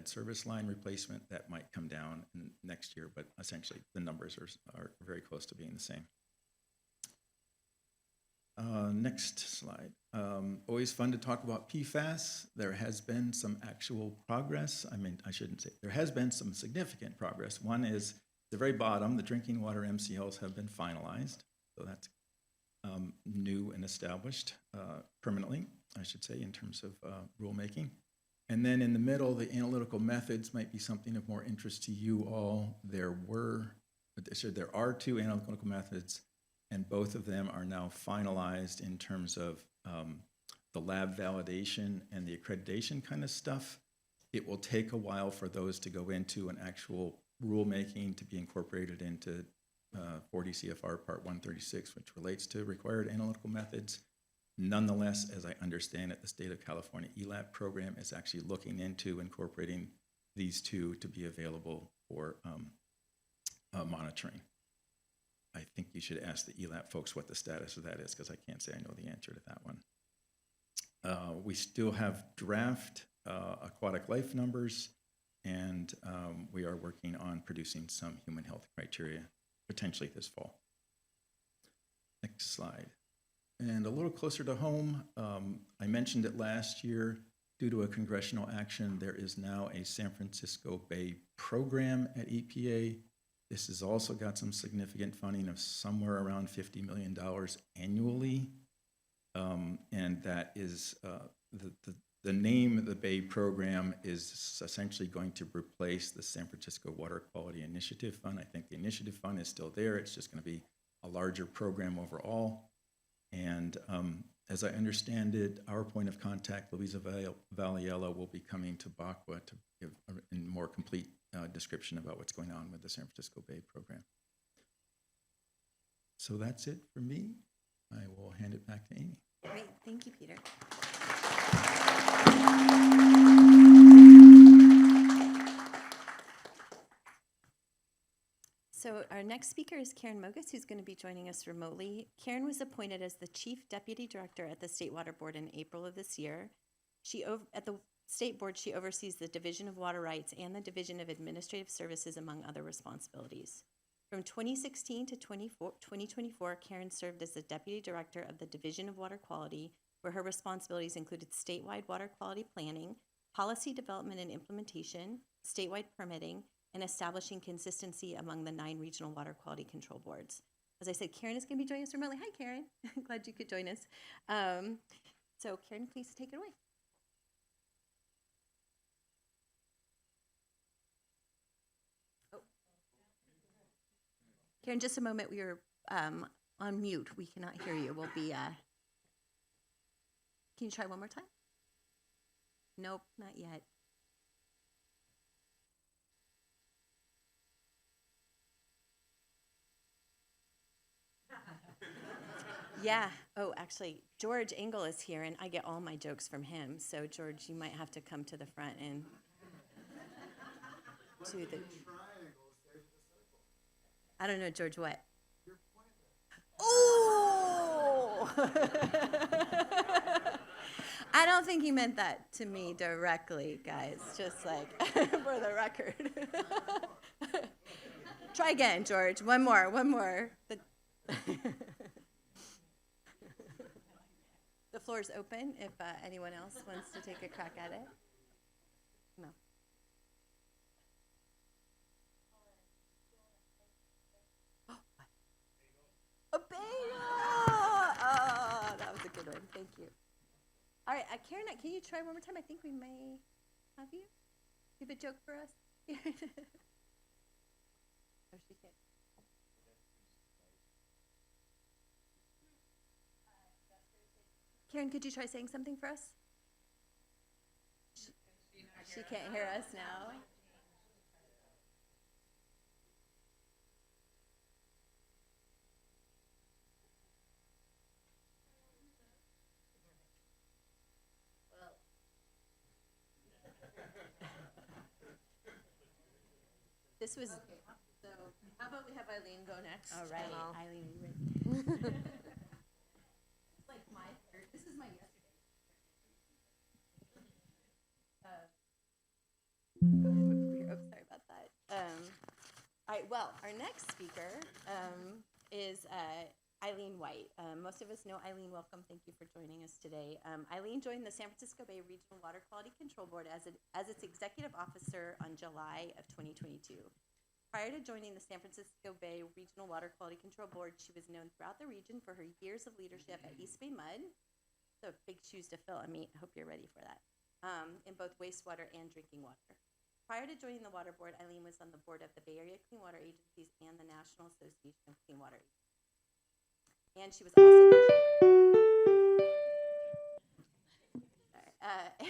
lead service line replacement. That might come down next year, but essentially the numbers are very close to being the same. Next slide. Always fun to talk about PFAS. There has been some actual progress. I shouldn't say, there has been some significant progress. One is the very bottom, the drinking water MCLs have been finalized. So that's new and established permanently, I should say, in terms of rulemaking. And then in the middle, the analytical methods might be something of more interest to you all. There are 2 analytical methods, and both of them are now finalized in terms of the lab validation and the accreditation kind of stuff. It will take a while for those to go into an actual rulemaking to be incorporated into 40 CFR Part 136, which relates to required analytical methods. Nonetheless, as I understand it, the state of California ELAP program is actually looking into incorporating these 2 to be available for monitoring. I think you should ask the ELAP folks what the status of that is, because I can't say I know the answer to that one. We still have draft aquatic life numbers, and we are working on producing some human health criteria, potentially this fall. Next slide. And a little closer to home, I mentioned it last year, due to a congressional action, there is now a San Francisco Bay program at EPA. This has also got some significant funding of somewhere around $50 million annually. And that is, the name of the Bay program is essentially going to replace the San Francisco Water Quality Initiative Fund. I think the initiative fund is still there. It's just going to be a larger program overall. And as I understand it, our point of contact, Louisa Valiella, will be coming to BACWA to give a more complete description about what's going on with the San Francisco Bay program. So that's it for me. I will hand it back to Amy. Great, thank you, Peter. So our next speaker is Karen Mogus, who's going to be joining us remotely. Karen was appointed as the Chief Deputy Director at the State Water Board in April of this year. At the State Board, she oversees the Division of Water Rights and the Division of Administrative Services, among other responsibilities. From 2016 to 2024, Karen served as the Deputy Director of the Division of Water Quality, where her responsibilities included statewide water quality planning, policy development and implementation, statewide permitting, and establishing consistency among the 9 regional water quality control boards. As I said, Karen is going to be joining us remotely. Hi, Karen. Glad you could join us. So Karen, please take it away. Oh. Karen, just a moment. We are on mute. We cannot hear you. We'll be, can you try one more time? Nope, not yet. Yeah. Oh, actually, George Engel is here, and I get all my jokes from him. So, George, you might have to come to the front and do the. I don't know, George. What? Oh! I don't think he meant that to me directly, guys. Just like for the record. Try again, George. One more. The floor is open if anyone else wants to take a crack at it. No. Oh, a beta! Oh, that was a good one. Thank you. All right, Karen, can you try one more time? I think we may have you. You have a joke for us? Oh, she can't. Karen, could you try saying something for us? She can't hear us now. This was. Okay, so how about we have Eileen go next? All right, Eileen, you ready? It's like my third. This is my yesterday. Oh, sorry about that. All right, well, our next speaker is Eileen White. Most of us know Eileen. Welcome. Thank you for joining us today. Eileen joined the San Francisco Bay Regional Water Quality Control Board as its executive officer on July of 2022. Prior to joining the San Francisco Bay Regional Water Quality Control Board, she was known throughout the region for her years of leadership at East Bay Mud. So big shoes to fill. I hope you're ready for that. In both wastewater and drinking water. Prior to joining the Water Board, Eileen was on the board of the Bay Area Clean Water Agencies and the National Association of Clean Water Agencies. And she was also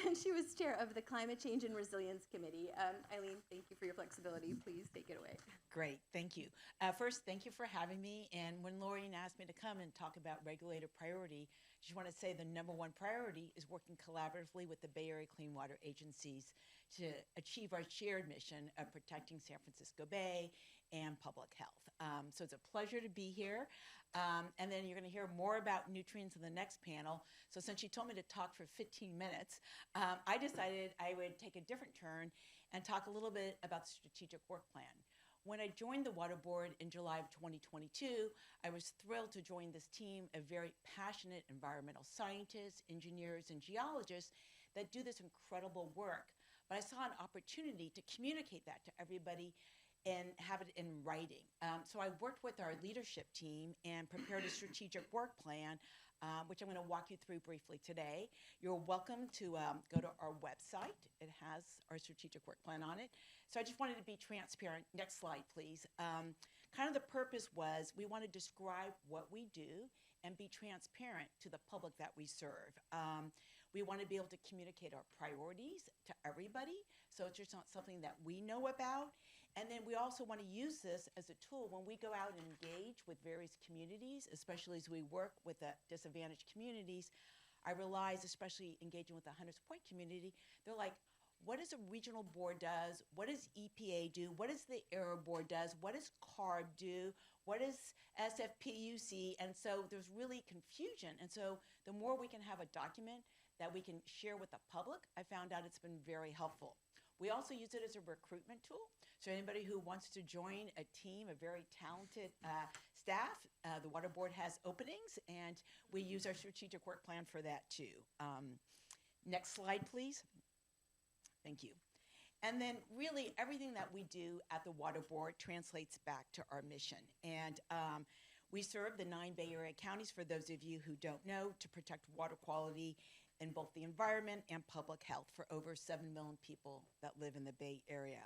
and she was chair of the Climate Change and Resilience Committee. Eileen, thank you for your flexibility. Please take it away. Great, thank you. First, thank you for having me. And when Lorraine asked me to come and talk about regulator priority, I just want to say the number one priority is working collaboratively with the Bay Area Clean Water Agencies to achieve our shared mission of protecting San Francisco Bay and public health. So it's a pleasure to be here. And then you're going to hear more about nutrients in the next panel. So since you told me to talk for 15 minutes, I decided I would take a different turn and talk a little bit about the strategic work plan. When I joined the Water Board in July of 2022, I was thrilled to join this team of very passionate environmental scientists, engineers, and geologists that do this incredible work. But I saw an opportunity to communicate that to everybody and have it in writing. So I worked with our leadership team and prepared a strategic work plan, which I'm going to walk you through briefly today. You're welcome to go to our website. It has our strategic work plan on it. So I just wanted to be transparent. Next slide, please. Kind of the purpose was we want to describe what we do and be transparent to the public that we serve. We want to be able to communicate our priorities to everybody, so it's just not something that we know about. And then we also want to use this as a tool when we go out and engage with various communities, especially as we work with the disadvantaged communities. I realize, especially engaging with the Hunters Point community, they're like, what does a regional board does? What does EPA do? What does the Air Board does? What does CARB do? What does SFPUC? And so there's really confusion. And so the more we can have a document that we can share with the public, I found out it's been very helpful. We also use it as a recruitment tool. So anybody who wants to join a team of very talented staff, the Water Board has openings, and we use our strategic work plan for that too. Next slide, please. Thank you. And then really everything that we do at the Water Board translates back to our mission. And we serve the 9 Bay Area counties, for those of you who don't know, to protect water quality in both the environment and public health for over 7 million people that live in the Bay Area.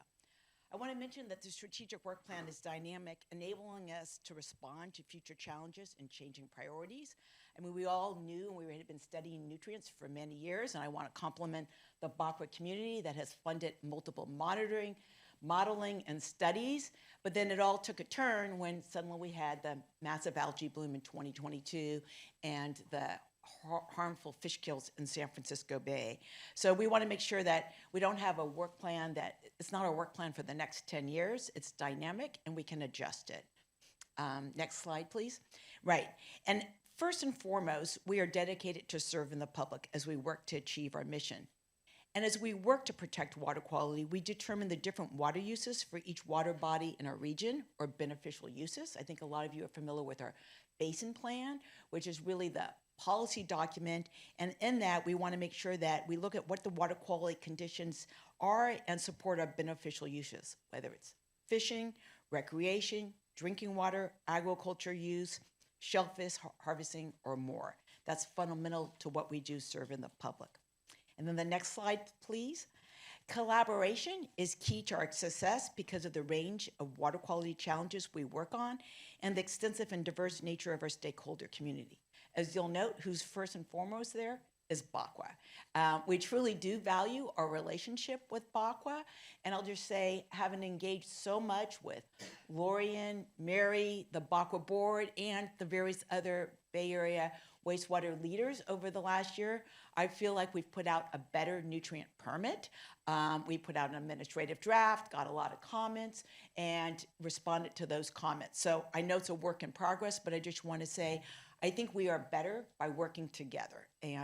I want to mention that the strategic work plan is dynamic, enabling us to respond to future challenges and changing priorities. I mean, we all knew, and we had been studying nutrients for many years, and I want to compliment the BACWA community that has funded multiple modeling and studies, but then it all took a turn when suddenly we had the massive algae bloom in 2022 and the harmful fish kills in San Francisco Bay. So we want to make sure that we don't have a work plan that, it's not a work plan for the next 10 years, it's dynamic and we can adjust it. Next slide, please. Right, and first and foremost, we are dedicated to serving the public as we work to achieve our mission. And as we work to protect water quality, we determine the different water uses for each water body in our region, or beneficial uses. I think a lot of you are familiar with our basin plan, which is really the policy document. And in that, we want to make sure that we look at what the water quality conditions are and support our beneficial uses, whether it's fishing, recreation, drinking water, agriculture use, shellfish harvesting, or more. That's fundamental to what we do serving the public. And then the next slide, please. Collaboration is key to our success because of the range of water quality challenges we work on and the extensive and diverse nature of our stakeholder community. As you'll note, who's first and foremost there is BACWA. We truly do value our relationship with BACWA, and I'll just say, having engaged so much with Lorian, Mary, the BACWA board, and the various other Bay Area wastewater leaders over the last year, I feel like we've put out a better nutrient permit. We put out an administrative draft, got a lot of comments, and responded to those comments. So I know it's a work in progress, but I just want to say, I think we are better by working together. And